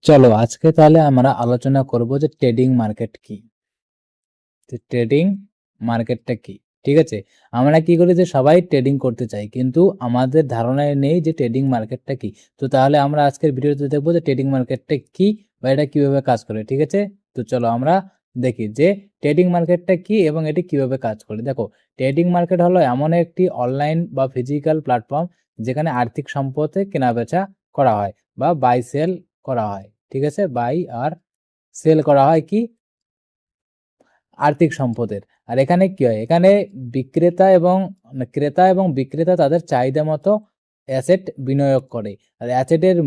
চলো আজকে তাহলে আমরা আলোচনা করব যে ট্রেডিং মার্কেট কি। ট্রেডিং মার্কেটটা কি, ঠিক আছে। আমরা কি করি যে সবাই ট্রেডিং করতে চাই, কিন্তু আমাদের ধারণায় নেই যে ট্রেডিং মার্কেটটা কি। তো তাহলে আমরা আজকের ভিডিওতে দেখবো যে ট্রেডিং মার্কেটটা কি বা এটা কিভাবে কাজ করে, ঠিক আছে। তো চলো আমরা দেখি যে ট্রেডিং মার্কেটটা কি এবং এটি কিভাবে কাজ করে। দেখো, ট্রেডিং মার্কেট হলো এমন একটি অনলাইন বা ফিজিক্যাল প্ল্যাটফর্ম যেখানে আর্থিক সম্পদে কেনাবেচা করা হয় বা বাই সেল করা হয়, ঠিক আছে। বাই আর সেল করা হয় কি আর্থিক সম্পদের। আর এখানে কি হয়, এখানে ক্রেতা এবং বিক্রেতা তাদের চাহিদা মতো অ্যাসেট বিনিয়োগ করে। আর অ্যাসেটের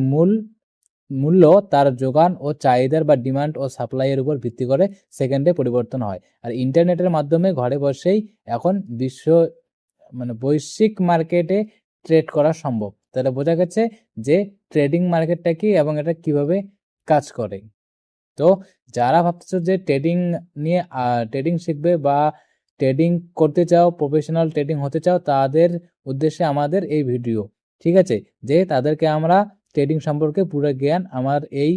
মূল্য তার যোগান ও চাহিদার বা ডিমান্ড ও সাপ্লাইয়ের উপর ভিত্তি করে সেকেন্ডে পরিবর্তন হয়। আর ইন্টারনেটের মাধ্যমে ঘরে বসেই এখন বৈশ্বিক মার্কেটে ট্রেড করা সম্ভব। তাহলে বোঝা গেছে যে ট্রেডিং মার্কেটটা কি এবং এটা কিভাবে কাজ করে। তো যারা ভাবছো যে ট্রেডিং শিখবে বা ট্রেডিং করতে চাও, প্রফেশনাল ট্রেডিং হতে চাও, তাদের উদ্দেশ্যে আমাদের এই ভিডিও, ঠিক আছে। যে তাদেরকে আমরা ট্রেডিং সম্পর্কে পুরো জ্ঞান আমার এই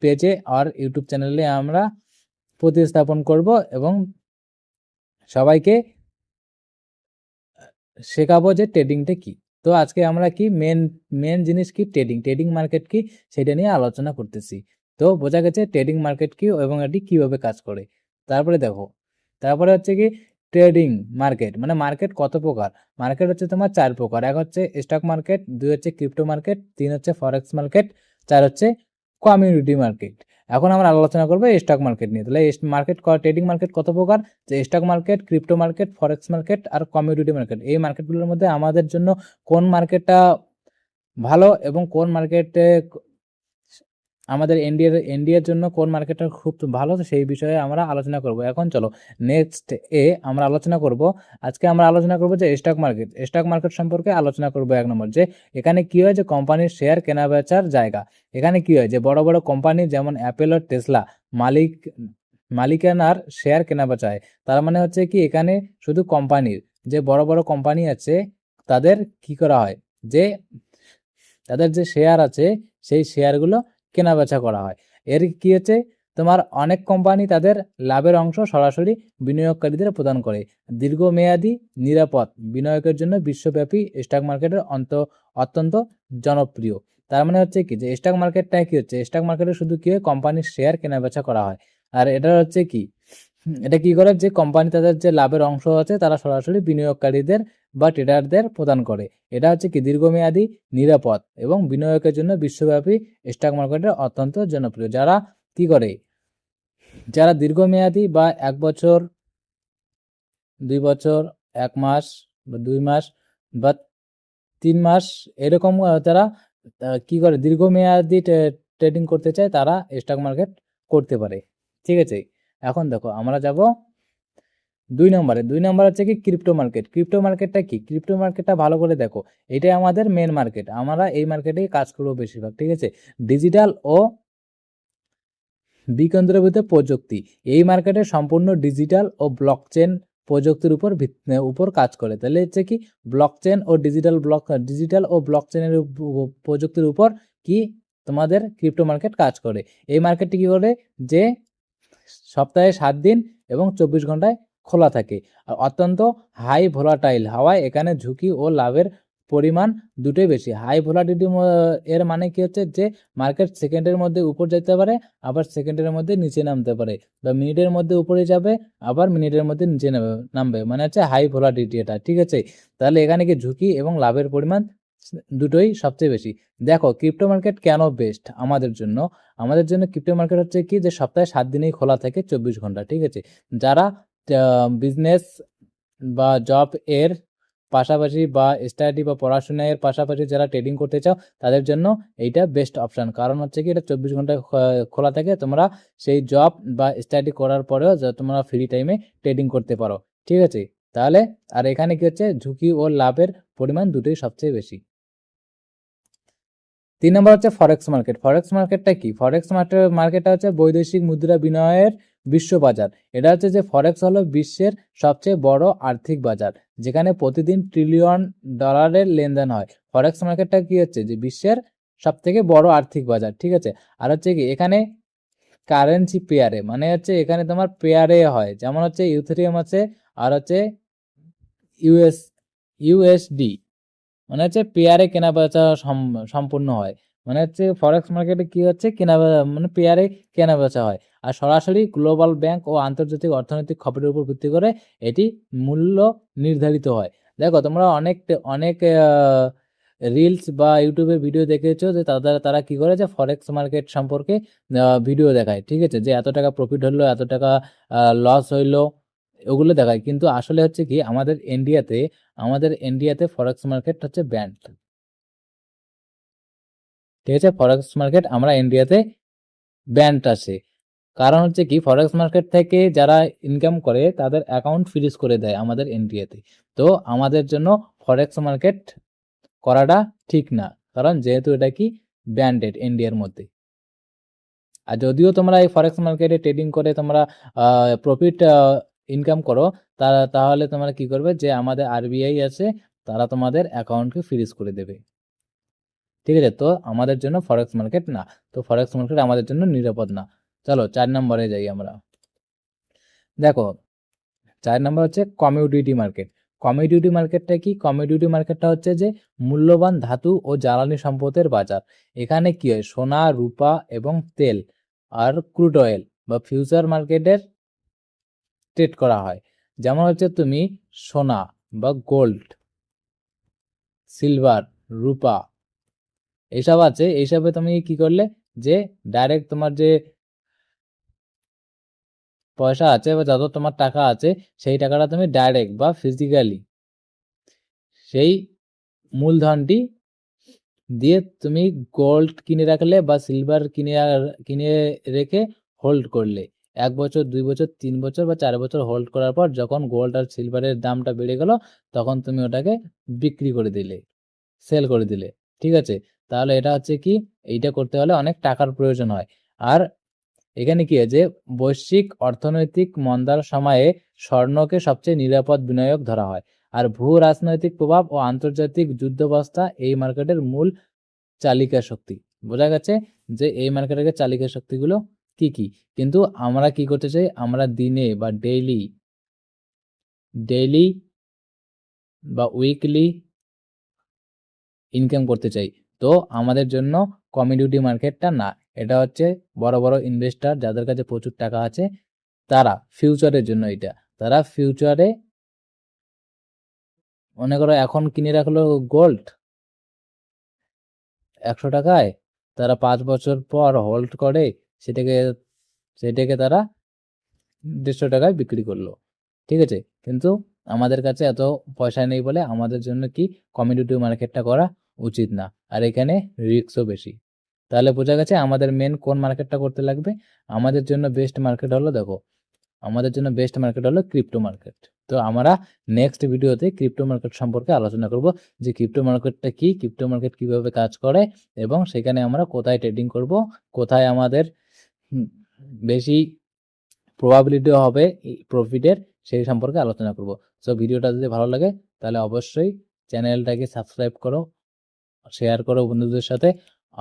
পেজে আর ইউটিউব চ্যানেলে আমরা প্রতিস্থাপন করব এবং সবাইকে শেখাবো যে ট্রেডিংটা কি। তো আজকে আমরা কি মেন জিনিস কি, ট্রেডিং মার্কেট কি সেটা নিয়ে আলোচনা করতেছি। তো বোঝা গেছে ট্রেডিং মার্কেট কি এবং এটি কিভাবে কাজ করে। তারপরে দেখো, তারপরে হচ্ছে কি ট্রেডিং মার্কেট, মানে মার্কেট কত প্রকার। মার্কেট হচ্ছে তোমার 4 প্রকার। এক হচ্ছে স্টক মার্কেট, 2 হচ্ছে ক্রিপ্টো মার্কেট, 3 হচ্ছে ফরেক্স মার্কেট, 4 হচ্ছে কমিউনিটি মার্কেট। এখন আমরা আলোচনা করবো স্টক মার্কেট নিয়ে। তাহলে ট্রেডিং মার্কেট কত প্রকার, যে stock market, crypto market, forex market আর কমিউনিটি মার্কেট। এই মার্কেটগুলোর মধ্যে আমাদের জন্য কোন মার্কেটটা ভালো এবং কোন মার্কেটে আমাদের ইন্ডিয়ার জন্য কোন মার্কেটটা খুব ভালো, সেই বিষয়ে আমরা আলোচনা করব। এখন চলো নেক্সট আমরা আলোচনা করব। আজকে আমরা আলোচনা করব যে স্টক মার্কেট সম্পর্কে আলোচনা করব। 1 নম্বর, যে এখানে কি হয়, যে কোম্পানির শেয়ার কেনা বেচার জায়গা। এখানে কি হয়, যে বড় বড় কোম্পানি যেমন অ্যাপেল ও টেসলা মালিকানার শেয়ার কেনা বেচা হয়। তার মানে হচ্ছে কি, এখানে শুধু কোম্পানির যে বড় বড় কোম্পানি আছে তাদের কি করা হয়, যে তাদের যে শেয়ার আছে সেই শেয়ারগুলো কেনাবেচা করা হয়। এর কি হচ্ছে, তোমার অনেক কোম্পানি তাদের লাভের অংশ সরাসরি বিনিয়োগকারীদের প্রদান করে। দীর্ঘমেয়াদী নিরাপদ বিনিয়োগের জন্য বিশ্বব্যাপী স্টক মার্কেটের অত্যন্ত জনপ্রিয়। তার মানে হচ্ছে কি, যে স্টক মার্কেটটা কি হচ্ছে, স্টক মার্কেটে শুধু কি হয়, কোম্পানির শেয়ার কেনাবেচা করা হয়। আর এটা হচ্ছে কি, এটা কি করে, যে কোম্পানি তাদের যে লাভের অংশ আছে তারা সরাসরি বিনিয়োগকারীদের বা ট্রেডারদের প্রদান করে। এটা হচ্ছে কি দীর্ঘমেয়াদী, নিরাপদ এবং বিনিয়োগের জন্য বিশ্বব্যাপী স্টক মার্কেটের অত্যন্ত জনপ্রিয়। যারা কি করে, যারা দীর্ঘমেয়াদী বা 1 বছর, 2 বছর, 1 মাস বা 2 মাস বা 3 মাস এরকম তারা কি করে দীর্ঘমেয়াদী ট্রেডিং করতে চায়, তারা স্টক মার্কেট করতে পারে, ঠিক আছে। এখন দেখো আমরা যাব 2 নম্বর হচ্ছে কি ক্রিপ্টো মার্কেট। ক্রিপ্টো মার্কেটটা কি, ক্রিপ্টো মার্কেটটা ভালো করে দেখো, এটাই আমাদের মেন মার্কেট। আমরা এই মার্কেটেই কাজ করবো বেশিরভাগ, ঠিক আছে। ডিজিটাল ও বিকেন্দ্রীভূত প্রযুক্তি, এই মার্কেটে সম্পূর্ণ ডিজিটাল ও ব্লকচেন প্রযুক্তির উপর কাজ করে। তাহলে হচ্ছে কি ব্লকচেন ও ডিজিটাল ও ব্লকচেনের প্রযুক্তির উপর কি তোমাদের ক্রিপ্টো মার্কেট কাজ করে। এই মার্কেটটি কি করে, যে সপ্তাহে 7 দিন এবং 24 ঘন্টায় খোলা থাকে। আর অত্যন্ত হাই ভোলাটাইল হওয়ায় এখানে ঝুঁকি ও লাভের পরিমাণ দুটোই বেশি। হাই ভোলাটিলিটি এর মানে কি হচ্ছে, যে মার্কেট সেকেন্ডের মধ্যে উপর যেতে পারে, আবার সেকেন্ডের মধ্যে নিচে নামতে পারে, বা মিনিটের মধ্যে উপরে যাবে, আবার মিনিটের মধ্যে নিচে নামবে, মানে হচ্ছে হাই ভোলাটিলিটি এটা, ঠিক আছে। তাহলে এখানে কি ঝুঁকি এবং লাভের পরিমাণ দুটোই সবচেয়ে বেশি। দেখো ক্রিপ্টো মার্কেট কেন বেস্ট আমাদের জন্য। আমাদের জন্য ক্রিপ্টো মার্কেট হচ্ছে কি, যে সপ্তাহে 7 দিনেই খোলা থাকে 24 ঘন্টা, ঠিক আছে। যারা বিজনেস বা জব এর পাশাপাশি বা স্টাডি বা পড়াশোনার পাশাপাশি যারা ট্রেডিং করতে চাও, তাদের জন্য এইটা বেস্ট অপশন। কারণ হচ্ছে কি, এটা 24 ঘন্টা খোলা থাকে। তোমরা সেই জব বা স্টাডি করার পরেও তোমরা ফ্রি টাইমে ট্রেডিং করতে পারো, ঠিক আছে। তাহলে আর এখানে কি হচ্ছে, ঝুঁকি ও লাভের পরিমাণ দুটোই সবচেয়ে বেশি। 3 নম্বর হচ্ছে ফরেক্স মার্কেট। ফরেক্স মার্কেটটা কি, ফরেক্স মার্কেটটা হচ্ছে বৈদেশিক মুদ্রা বিনিময়ের বিশ্ব বাজার। এটা হচ্ছে যে ফরেক্স হলো বিশ্বের সবচেয়ে বড় আর্থিক বাজার, যেখানে প্রতিদিন $1 ট্রিলিয়ন লেনদেন হয়। ফরেক্স মার্কেটটা কি হচ্ছে, যে বিশ্বের সব থেকে বড় আর্থিক বাজার, ঠিক আছে। আর হচ্ছে কি এখানে কারেন্সি পেয়ারে, মানে হচ্ছে এখানে তোমার পেয়ারে হয়, যেমন হচ্ছে ইউথেরিয়াম আছে আর হচ্ছে ইউএস ইউএসডি, মানে হচ্ছে পেয়ারে কেনা বেচা সম্পূর্ণ হয়। মানে হচ্ছে ফরেক্স মার্কেটে কি হচ্ছে মানে পেয়ারে কেনা বেচা হয়, আর সরাসরি গ্লোবাল ব্যাংক ও আন্তর্জাতিক অর্থনৈতিক খবরের উপর ভিত্তি করে এটি মূল্য নির্ধারিত হয়। দেখো তোমরা অনেক অনেক রিলস বা ইউটিউবে ভিডিও দেখেছো যে তারা কি করে যে ফরেক্স মার্কেট সম্পর্কে ভিডিও দেখায়, ঠিক আছে, যে এত টাকা প্রফিট হলো, এত টাকা লস হইলো, ওগুলো দেখায়। কিন্তু আসলে হচ্ছে কি আমাদের ইন্ডিয়াতে ফরেক্স মার্কেট হচ্ছে ব্যান্ড, ঠিক আছে। ফরেক্স মার্কেট আমরা ইন্ডিয়াতে ব্যান্ড আছে, কারণ হচ্ছে কি ফরেক্স মার্কেট থেকে যারা ইনকাম করে তাদের অ্যাকাউন্ট ফ্রিজ করে দেয় আমাদের ইন্ডিয়াতে। তো আমাদের জন্য ফরেক্স মার্কেট করাটা ঠিক না, কারণ যেহেতু এটা কি ব্যান্ডেড ইন্ডিয়ার মধ্যে। আর যদিও তোমরা এই ফরেক্স মার্কেটে ট্রেডিং করে তোমরা প্রফিট ইনকাম করো, তাহলে তোমরা কি করবে, যে আমাদের আরবিআই আছে, তারা তোমাদের অ্যাকাউন্টকে ফ্রিজ করে দেবে, ঠিক আছে। তো আমাদের জন্য ফরেক্স মার্কেট না, তো ফরেক্স মার্কেট আমাদের জন্য নিরাপদ না। চলো 4 নম্বরে যাই আমরা। দেখো 4 নম্বর হচ্ছে কমিউডিটি মার্কেট। কমিউডিটি মার্কেটটা কি? কমিউডিটি মার্কেটটা হচ্ছে যে মূল্যবান ধাতু ও জ্বালানি সম্পদের বাজার। এখানে কি হয়, সোনা, রূপা এবং তেল আর ক্রুড অয়েল বা ফিউচার মার্কেটের ট্রেড করা হয়। যেমন হচ্ছে তুমি সোনা বা গোল্ড, সিলভার, রূপা এইসব আছে, এইসবে তুমি কি করলে, যে ডাইরেক্ট তোমার যে পয়সা আছে বা যত তোমার টাকা আছে সেই টাকাটা তুমি ডাইরেক্ট বা ফিজিক্যালি সেই মূলধনটি দিয়ে তুমি গোল্ড কিনে রাখলে বা সিলভার কিনে রেখে হোল্ড করলে, 1 বছর, 2 বছর, 3 বছর বা 4 বছর হোল্ড করার পর যখন গোল্ড আর সিলভারের দামটা বেড়ে গেল, তখন তুমি ওটাকে বিক্রি করে দিলে, সেল করে দিলে, ঠিক আছে। তাহলে এটা হচ্ছে কি, এইটা করতে হলে অনেক টাকার প্রয়োজন হয়। আর এখানে কি হয়, যে বৈশ্বিক অর্থনৈতিক মন্দার সময়ে স্বর্ণকে সবচেয়ে নিরাপদ বিনিয়োগ ধরা হয়। আর ভূ রাজনৈতিক প্রভাব ও আন্তর্জাতিক যুদ্ধাবস্থা এই মার্কেটের মূল চালিকা শক্তি। বোঝা গেছে যে এই মার্কেটের চালিকা শক্তিগুলো কি কি। কিন্তু আমরা কি করতে চাই, আমরা দিনে বা ডেইলি বা উইকলি ইনকাম করতে চাই। তো আমাদের জন্য কমিউডিটি মার্কেটটা না, এটা হচ্ছে বড় বড় ইনভেস্টর যাদের কাছে প্রচুর টাকা আছে, তারা ফিউচারের জন্য এটা, তারা ফিউচারে মনে করো এখন কিনে রাখলো গোল্ড 100 টাকায়, তারা 5 বছর পর হোল্ড করে সেটাকে সেটাকে তারা 150 টাকায় বিক্রি করলো, ঠিক আছে। কিন্তু আমাদের কাছে এত পয়সা নেই বলে আমাদের জন্য কি কমিউডিটি মার্কেটটা করা উচিত না, আর এখানে রিস্কও বেশি। তাহলে বোঝা গেছে আমাদের মেন কোন মার্কেটটা করতে লাগবে। আমাদের জন্য বেস্ট মার্কেট হলো, দেখো আমাদের জন্য বেস্ট মার্কেট হলো ক্রিপ্টো মার্কেট। তো আমরা নেক্সট ভিডিওতে ক্রিপ্টো মার্কেট সম্পর্কে আলোচনা করব, যে ক্রিপ্টো মার্কেটটা কি, ক্রিপ্টো মার্কেট কিভাবে কাজ করে এবং সেখানে আমরা কোথায় ট্রেডিং করব, কোথায় আমাদের বেশি প্রবাবিলিটি হবে প্রফিটের, সেই সম্পর্কে আলোচনা করব। সো ভিডিওটা যদি ভালো লাগে তাহলে অবশ্যই চ্যানেলটাকে সাবস্ক্রাইব করো, শেয়ার করো বন্ধুদের সাথে,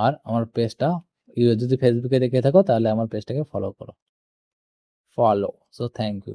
আর আমার পেজটা যদি ফেসবুকে দেখে থাকো তাহলে আমার পেজটাকে ফলো করো। So thank you.